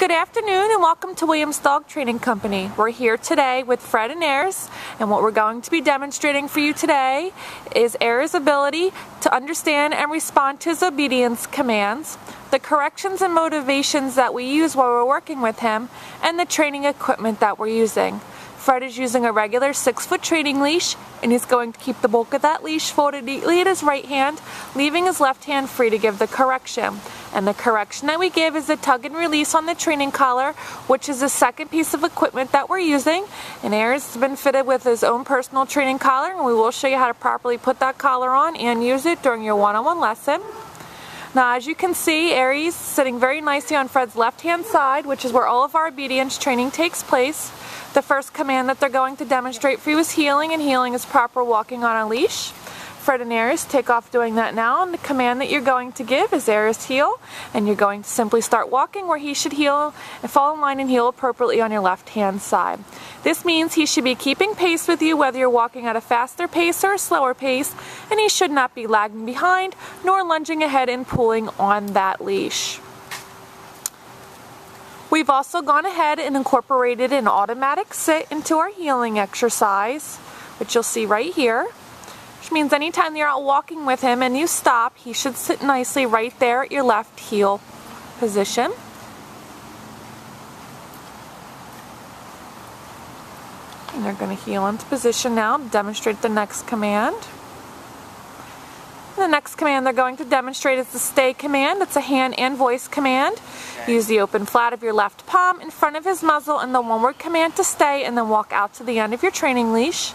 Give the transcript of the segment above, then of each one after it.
Good afternoon and welcome to Williams Dog Training Company. We're here today with Fred and Ares, and what we're going to be demonstrating for you today is Ares' ability to understand and respond to his obedience commands, the corrections and motivations that we use while we're working with him, and the training equipment that we're using. Fred is using a regular 6-foot training leash, and he's going to keep the bulk of that leash folded neatly in his right hand, leaving his left hand free to give the correction. And the correction that we give is a tug and release on the training collar, which is the second piece of equipment that we're using. And Ares has been fitted with his own personal training collar, and we will show you how to properly put that collar on and use it during your one-on-one lesson. Now, as you can see, Ares is sitting very nicely on Fred's left-hand side, which is where all of our obedience training takes place. The first command that they're going to demonstrate for you is heeling, and heeling is proper walking on a leash. Fred and Ares take off doing that now, and the command that you're going to give is Ares heel, and you're going to simply start walking where he should heel and fall in line and heel appropriately on your left-hand side. This means he should be keeping pace with you whether you're walking at a faster pace or a slower pace, and he should not be lagging behind nor lunging ahead and pulling on that leash. We've also gone ahead and incorporated an automatic sit into our heeling exercise, which you'll see right here. Which means anytime you're out walking with him and you stop, he should sit nicely right there at your left heel position. And they're going to heel into position now to demonstrate the next command. The next command they're going to demonstrate is the stay command. It's a hand and voice command. Use the open flat of your left palm in front of his muzzle and the one-word command to stay, and then walk out to the end of your training leash.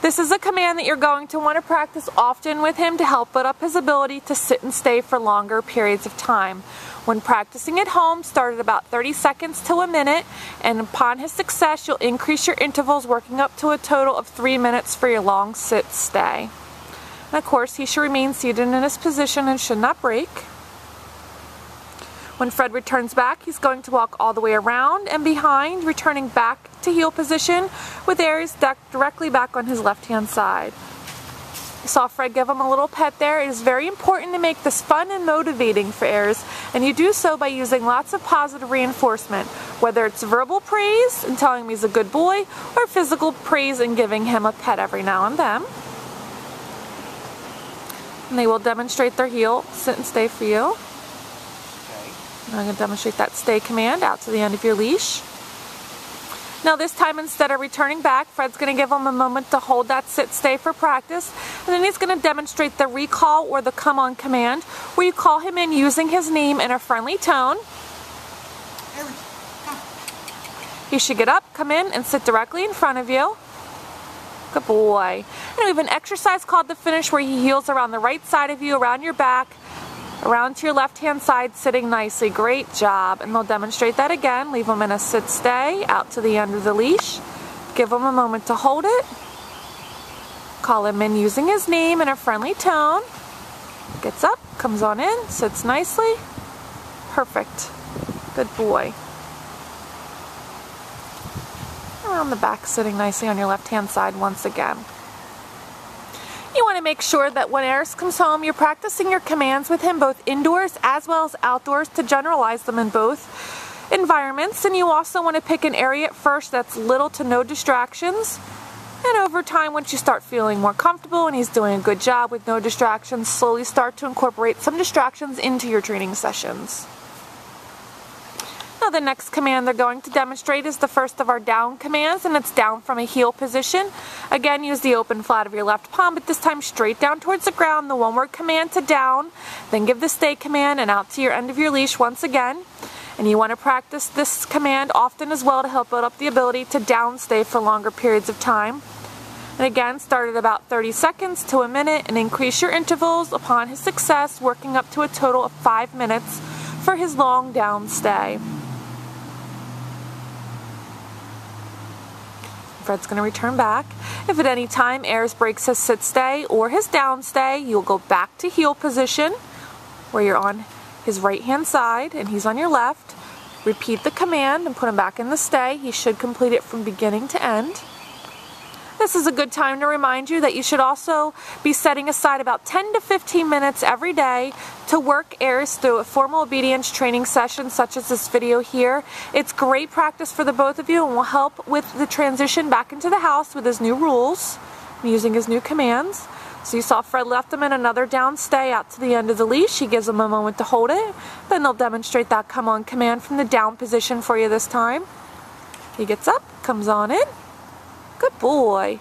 This is a command that you're going to want to practice often with him to help build up his ability to sit and stay for longer periods of time. When practicing at home, start at about 30 seconds to a minute, and upon his success, you'll increase your intervals, working up to a total of 3 minutes for your long sit-stay. And of course, he should remain seated in his position and should not break. When Fred returns back, he's going to walk all the way around and behind, returning back to heel position with Ares directly back on his left-hand side. You saw Fred give him a little pet there. It is very important to make this fun and motivating for Ares, and you do so by using lots of positive reinforcement, whether it's verbal praise and telling him he's a good boy, or physical praise and giving him a pet every now and then. And they will demonstrate their heel, sit and stay for you. I'm going to demonstrate that stay command out to the end of your leash. Now this time, instead of returning back, Fred's going to give him a moment to hold that sit-stay for practice, and then he's going to demonstrate the recall or the come on command, where you call him in using his name in a friendly tone. He should get up, come in, and sit directly in front of you. Good boy. And we have an exercise called the finish, where he heels around the right side of you, around your back, around to your left-hand side, sitting nicely. Great job. And they'll demonstrate that again. Leave him in a sit-stay out to the end of the leash. Give him a moment to hold it. Call him in using his name in a friendly tone. Gets up, comes on in, sits nicely. Perfect. Good boy. Around the back, sitting nicely on your left-hand side once again. You want to make sure that when Ares comes home, you're practicing your commands with him both indoors as well as outdoors to generalize them in both environments. And you also want to pick an area at first that's little to no distractions. And over time, once you start feeling more comfortable and he's doing a good job with no distractions, slowly start to incorporate some distractions into your training sessions. Now the next command they're going to demonstrate is the first of our down commands, and it's down from a heel position. Again, use the open flat of your left palm, but this time straight down towards the ground, the one-word command to down. Then give the stay command and out to your end of your leash once again. And you want to practice this command often as well to help build up the ability to down stay for longer periods of time. And again, start at about 30 seconds to a minute and increase your intervals upon his success, working up to a total of 5 minutes for his long down stay. Fred's going to return back. If at any time Ares breaks his sit stay or his down stay, you'll go back to heel position where you're on his right hand side and he's on your left. Repeat the command and put him back in the stay. He should complete it from beginning to end. The This is a good time to remind you that you should also be setting aside about 10 to 15 minutes every day to work Ares through a formal obedience training session such as this video here. It's great practice for the both of you and will help with the transition back into the house with his new rules, using his new commands. So you saw Fred left him in another down stay out to the end of the leash. He gives him a moment to hold it. Then they'll demonstrate that come on command from the down position for you this time. He gets up, comes on in. Good boy.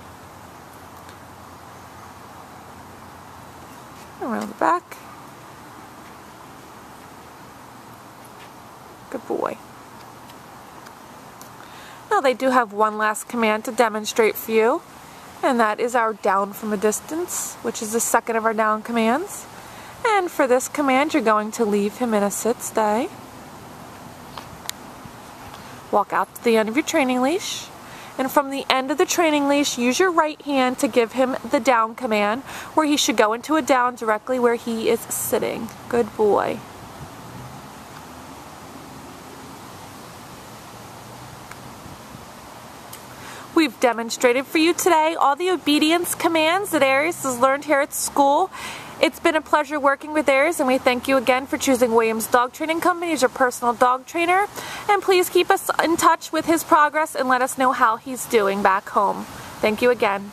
Around the back. Good boy. Now they do have one last command to demonstrate for you, and that is our down from a distance, which is the second of our down commands. And for this command, you're going to leave him in a sit stay. Walk out to the end of your training leash. And from the end of the training leash, use your right hand to give him the down command, where he should go into a down directly where he is sitting. Good boy. We've demonstrated for you today all the obedience commands that Ares has learned here at school. It's been a pleasure working with Ares, and we thank you again for choosing Williams Dog Training Company as your personal dog trainer. And please keep us in touch with his progress and let us know how he's doing back home. Thank you again.